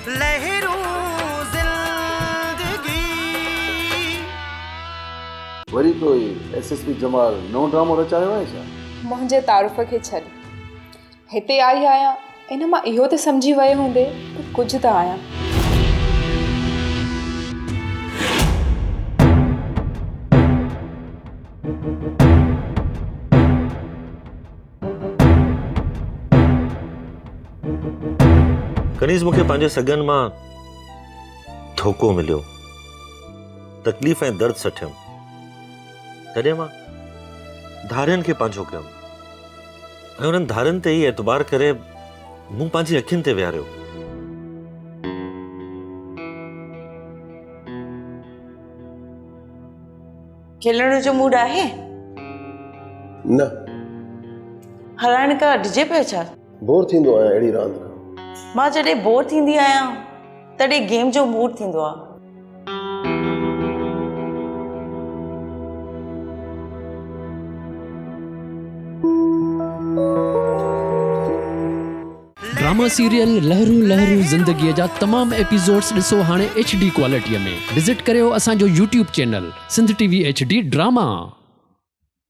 लहरूं जिंदगी। वरी कोई एसएसपी जमाल नओं ड्रामो रचायो आहे छा? मुंहिंजे तारुफ़ खे छॾ, हिते आई आहियां इन मां इहो त सम्झी वियो हूंदे त कुझु त आहियां। कनीज़ मूंखे पंहिंजे सॻनि मां धोखो मिलियो, तकलीफ़ ऐं दर्द सठियमि। तॾहिं मां धारियनि खे पंहिंजो कयुमि ऐं उन्हनि धारियनि ते ई एतबार करे मूं पंहिंजी अखियुनि ते विहारियो। खेलण जो मूड आहे? न, हलाइण खां अडिजे पियो छा? बोर थींदो आहियां अहिड़ी रांदि खां। मां जॾहिं बोर थींदी आहियां तॾहिं गेम जो मूड थींदो आहे। ड्रामा सीरियल लहरूं लहरूं ज़िंदगीअ जा तमाम एपिसोड्स ॾिसो हाणे HD क्वालिटीअ में। विज़िट करियो असांजो YouTube channel Sindh TV HD drama.